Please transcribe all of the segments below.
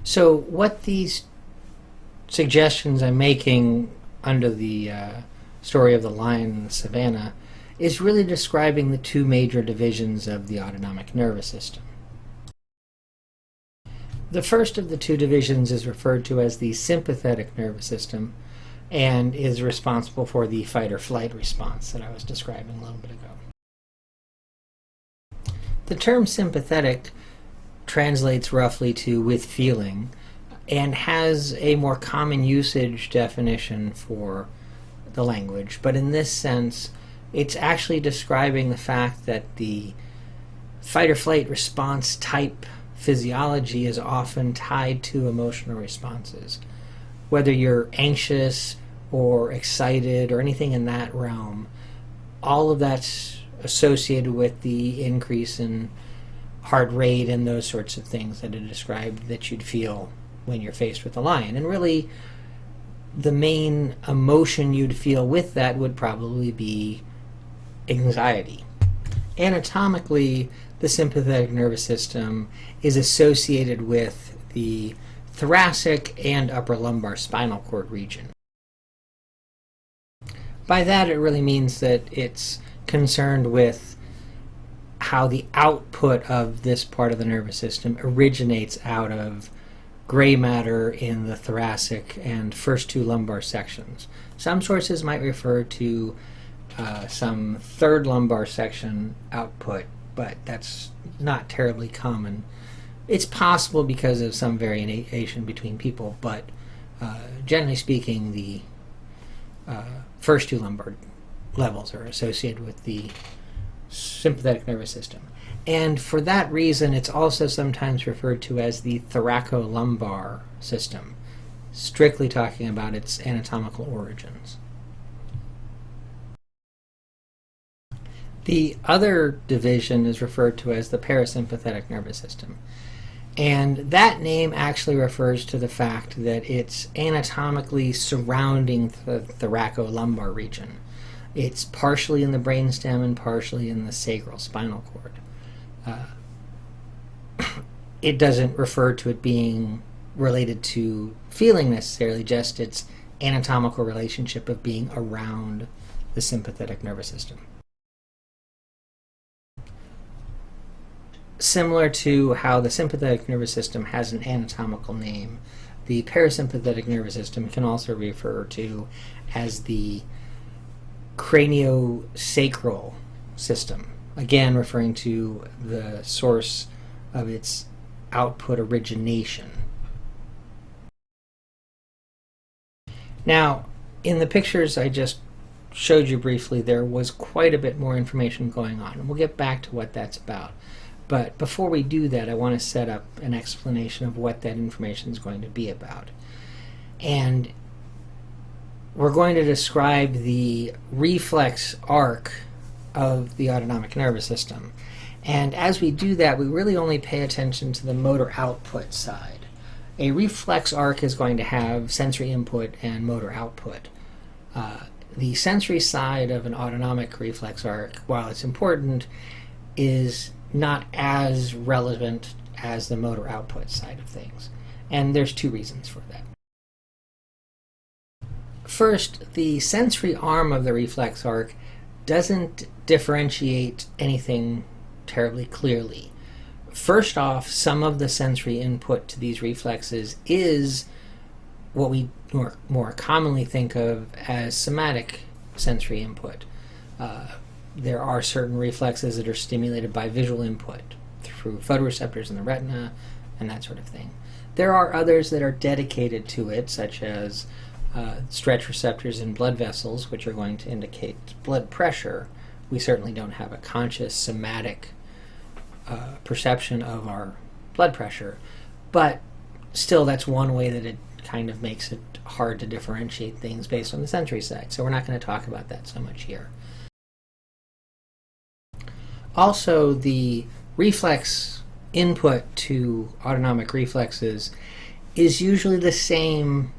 So what these suggestions I'm making under the story of the lion in the savannah is really describing the two major divisions of the autonomic nervous system. The first of the two divisions is referred to as the sympathetic nervous system and is responsible for the fight or flight response that I was describing a little bit ago. The term sympathetic translates roughly to with feeling and has a more common usage definition for the language, but in this sense it's actually describing the fact that the fight or flight response type physiology is often tied to emotional responses. Whether you're anxious or excited or anything in that realm, all of that's associated with the increase in heart rate and those sorts of things that are described that you'd feel when you're faced with a lion. And really, the main emotion you'd feel with that would probably be anxiety. Anatomically, the sympathetic nervous system is associated with the thoracic and upper lumbar spinal cord region. By that, it really means that it's concerned with how the output of this part of the nervous system originates out of gray matter in the thoracic and first two lumbar sections. Some sources might refer to some third lumbar section output, but that's not terribly common. It's possible because of some variation between people, but generally speaking, the first two lumbar levels are associated with the sympathetic nervous system. And for that reason, it's also sometimes referred to as the thoracolumbar system, strictly talking about its anatomical origins. The other division is referred to as the parasympathetic nervous system. And that name actually refers to the fact that it's anatomically surrounding the thoracolumbar region. It's partially in the brainstem and partially in the sacral spinal cord. It doesn't refer to it being related to feeling necessarily, just its anatomical relationship of being around the sympathetic nervous system. Similar to how the sympathetic nervous system has an anatomical name, the parasympathetic nervous system can also be referred to as the craniosacral system, again referring to the source of its output origination. Now, in the pictures I just showed you briefly, there was quite a bit more information going on, and we'll get back to what that's about. But before we do that, I want to set up an explanation of what that information is going to be about. And we're going to describe the reflex arc of the autonomic nervous system. And as we do that, we really only pay attention to the motor output side. A reflex arc is going to have sensory input and motor output. The sensory side of an autonomic reflex arc, while it's important, is not as relevant as the motor output side of things. And there's two reasons for that. First, the sensory arm of the reflex arc doesn't differentiate anything terribly clearly. First off, some of the sensory input to these reflexes is what we more commonly think of as somatic sensory input. There are certain reflexes that are stimulated by visual input through photoreceptors in the retina and that sort of thing. There are others that are dedicated to it, such as stretch receptors in blood vessels, which are going to indicate blood pressure. We certainly don't have a conscious somatic perception of our blood pressure, but still that's one way that it kind of makes it hard to differentiate things based on the sensory side. So we're not going to talk about that so much here. Also, the reflex input to autonomic reflexes is usually the same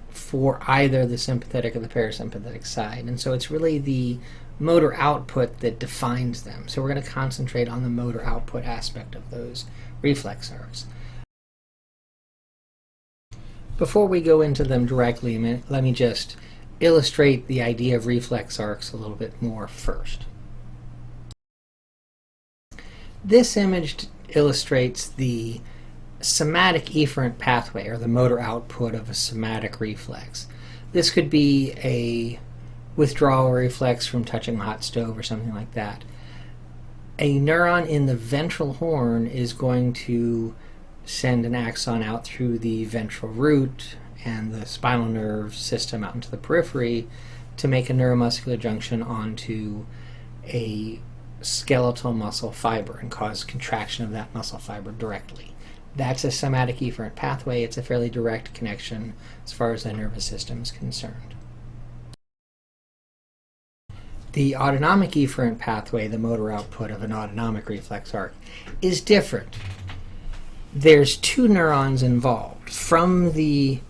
for either the sympathetic or the parasympathetic side, and so it's really the motor output that defines them. So we're going to concentrate on the motor output aspect of those reflex arcs. Before we go into them directly, let me just illustrate the idea of reflex arcs a little bit more first. This image illustrates the somatic efferent pathway, or the motor output of a somatic reflex. This could be a withdrawal reflex from touching a hot stove or something like that. A neuron in the ventral horn is going to send an axon out through the ventral root and the spinal nerve system out into the periphery to make a neuromuscular junction onto a skeletal muscle fiber and cause contraction of that muscle fiber directly. That's a somatic efferent pathway. It's a fairly direct connection as far as the nervous system is concerned. The autonomic efferent pathway, the motor output of an autonomic reflex arc, is different. There's two neurons involved. From the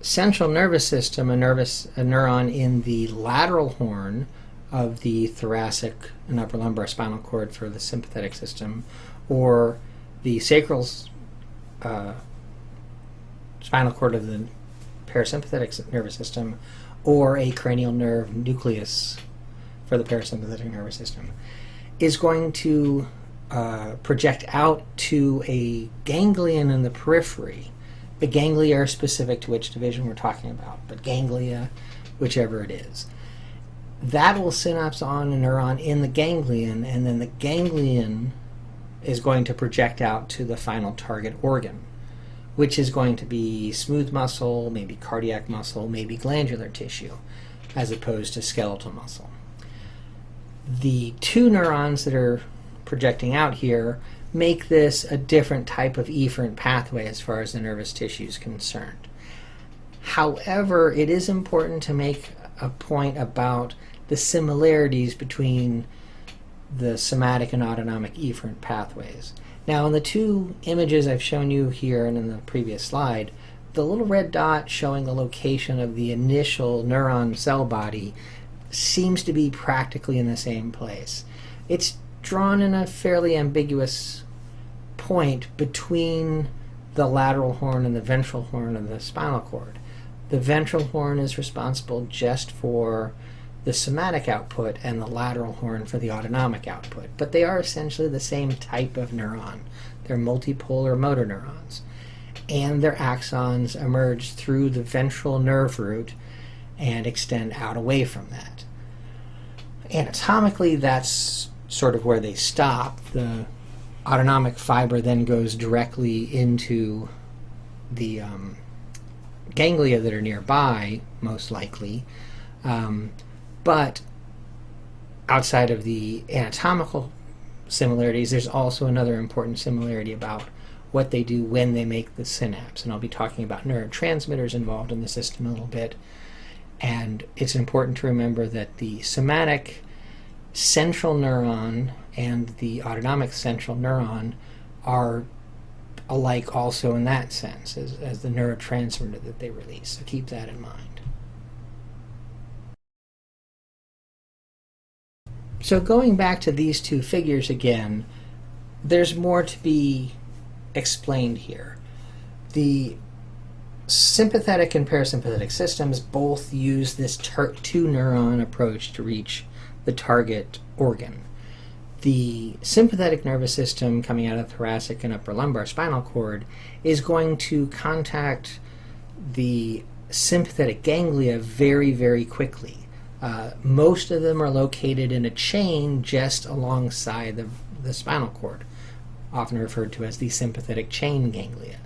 central nervous system, a neuron in the lateral horn of the thoracic and upper lumbar spinal cord for the sympathetic system, or the sacral spinal cord of the parasympathetic nervous system, or a cranial nerve nucleus for the parasympathetic nervous system, is going to project out to a ganglion in the periphery. The ganglia are specific to which division we're talking about, but ganglia, whichever it is. That will synapse on a neuron in the ganglion, and then the ganglion is going to project out to the final target organ, which is going to be smooth muscle, maybe cardiac muscle, maybe glandular tissue, as opposed to skeletal muscle. The two neurons that are projecting out here make this a different type of efferent pathway as far as the nervous tissue is concerned. However, it is important to make a point about the similarities between the somatic and autonomic efferent pathways. Now, in the two images I've shown you here and in the previous slide, the little red dot showing the location of the initial neuron cell body seems to be practically in the same place. It's drawn in a fairly ambiguous point between the lateral horn and the ventral horn of the spinal cord. The ventral horn is responsible just for the somatic output and the lateral horn for the autonomic output, but they are essentially the same type of neuron. They're multipolar motor neurons, and their axons emerge through the ventral nerve root and extend out away from that. Anatomically, that's sort of where they stop. The autonomic fiber then goes directly into the ganglia that are nearby, most likely. But outside of the anatomical similarities, there's also another important similarity about what they do when they make the synapse. And I'll be talking about neurotransmitters involved in the system a little bit. And it's important to remember that the somatic central neuron and the autonomic central neuron are alike also in that sense as the neurotransmitter that they release. So keep that in mind. So going back to these two figures again, there's more to be explained here. The sympathetic and parasympathetic systems both use this two-neuron approach to reach the target organ. The sympathetic nervous system coming out of the thoracic and upper lumbar spinal cord is going to contact the sympathetic ganglia very, very quickly. Most of them are located in a chain just alongside the spinal cord, often referred to as the sympathetic chain ganglia.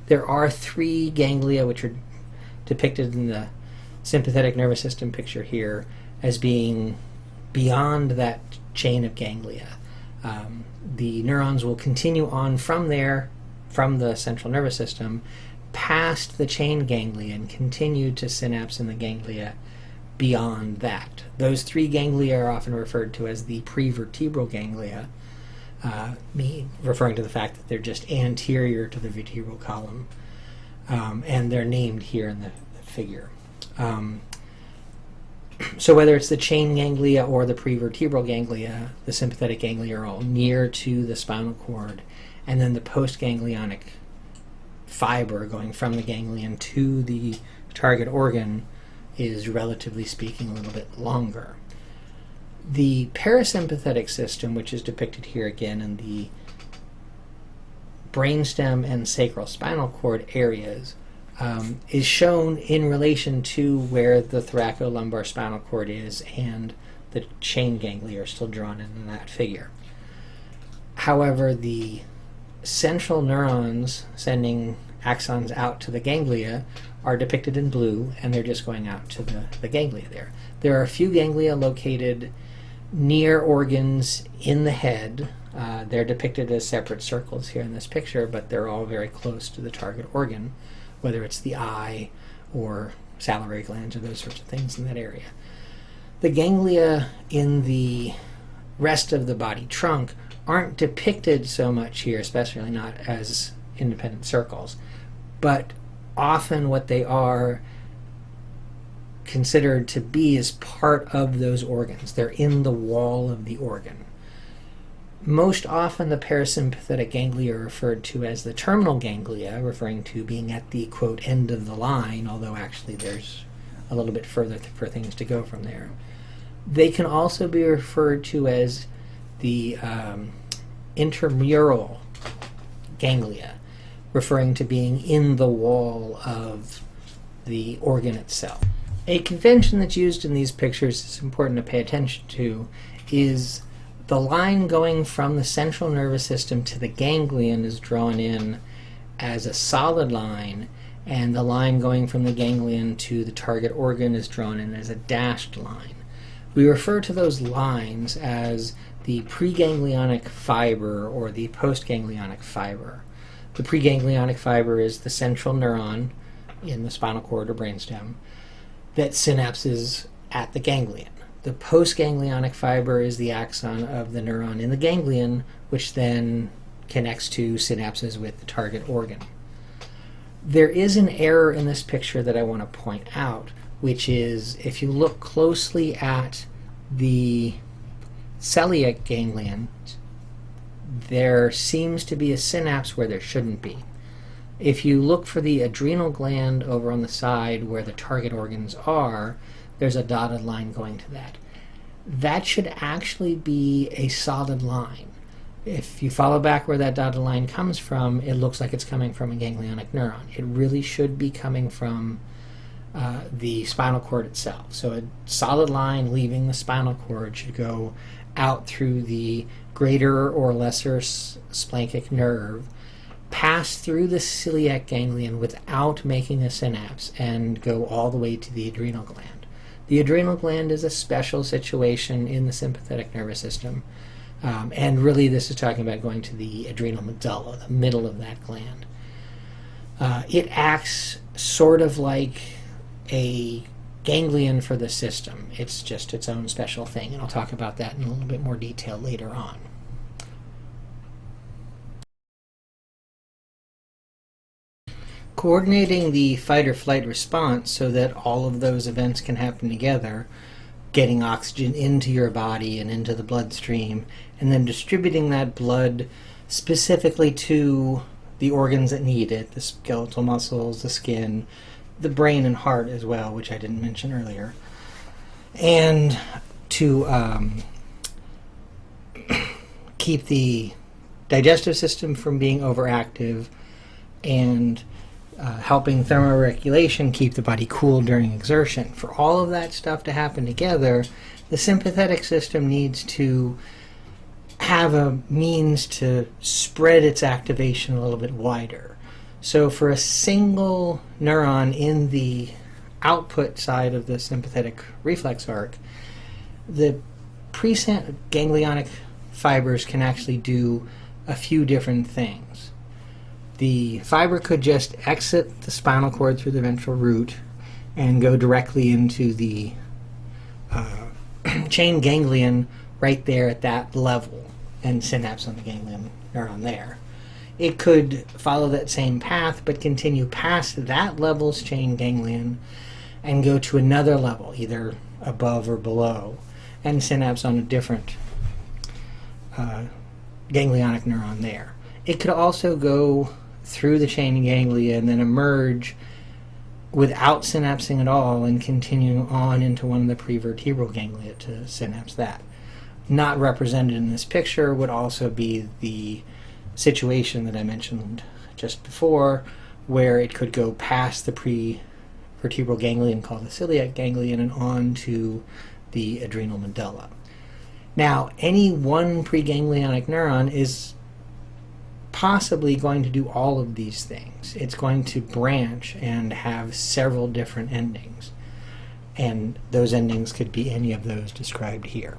There are three ganglia which are depicted in the sympathetic nervous system picture here as being beyond that chain of ganglia. The neurons will continue on from there, from the central nervous system, past the chain ganglia and continue to synapse in the ganglia beyond that. Those three ganglia are often referred to as the prevertebral ganglia, referring to the fact that they're just anterior to the vertebral column, and they're named here in the figure. So whether it's the chain ganglia or the prevertebral ganglia, the sympathetic ganglia are all near to the spinal cord, and then the postganglionic fiber going from the ganglion to the target organ is, relatively speaking, a little bit longer. The parasympathetic system, which is depicted here again in the brainstem and sacral spinal cord areas, is shown in relation to where the thoracolumbar spinal cord is, and the chain ganglia are still drawn in that figure. However, the central neurons sending axons out to the ganglia are depicted in blue, and they're just going out to the ganglia there. There are a few ganglia located near organs in the head. They're depicted as separate circles here in this picture, but they're all very close to the target organ, whether it's the eye or salivary glands or those sorts of things in that area. The ganglia in the rest of the body trunk aren't depicted so much here, especially not as independent circles, but often what they are considered to be is part of those organs. They're in the wall of the organ. Most often the parasympathetic ganglia are referred to as the terminal ganglia, referring to being at the, quote, end of the line, although actually there's a little bit further for things to go from there. They can also be referred to as the intramural ganglia, referring to being in the wall of the organ itself. A convention that's used in these pictures is important to pay attention to is the line going from the central nervous system to the ganglion is drawn in as a solid line, and the line going from the ganglion to the target organ is drawn in as a dashed line. We refer to those lines as the preganglionic fiber or the postganglionic fiber. The preganglionic fiber is the central neuron in the spinal cord or brainstem that synapses at the ganglion. The postganglionic fiber is the axon of the neuron in the ganglion, which then connects to synapses with the target organ. There is an error in this picture that I want to point out, which is if you look closely at the celiac ganglion, there seems to be a synapse where there shouldn't be. If you look for the adrenal gland over on the side where the target organs are, there's a dotted line going to that. That should actually be a solid line. If you follow back where that dotted line comes from, it looks like it's coming from a ganglionic neuron. It really should be coming from the spinal cord itself. So a solid line leaving the spinal cord should go out through the greater or lesser splanchnic nerve, pass through the celiac ganglion without making a synapse, and go all the way to the adrenal gland. The adrenal gland is a special situation in the sympathetic nervous system, and really this is talking about going to the adrenal medulla, the middle of that gland. It acts sort of like a ganglion for the system. It's just its own special thing, and I'll talk about that in a little bit more detail later on. Coordinating the fight or flight response so that all of those events can happen together, getting oxygen into your body and into the bloodstream, and then distributing that blood specifically to the organs that need it, the skeletal muscles, the skin, the brain and heart as well, which I didn't mention earlier, and to keep the digestive system from being overactive, and helping thermoregulation, keep the body cool during exertion. For all of that stuff to happen together, the sympathetic system needs to have a means to spread its activation a little bit wider. So for a single neuron in the output side of the sympathetic reflex arc, the preganglionic fibers can actually do a few different things. The fiber could just exit the spinal cord through the ventral root and go directly into the chain ganglion right there at that level and synapse on the ganglion neuron there. It could follow that same path but continue past that level's chain ganglion and go to another level, either above or below, and synapse on a different ganglionic neuron there. It could also go through the chain ganglia and then emerge without synapsing at all and continuing on into one of the prevertebral ganglia to synapse that. Not represented in this picture would also be the situation that I mentioned just before, where it could go past the prevertebral ganglion called the celiac ganglion and on to the adrenal medulla. Now, any one preganglionic neuron is possibly going to do all of these things. It's going to branch and have several different endings. And those endings could be any of those described here.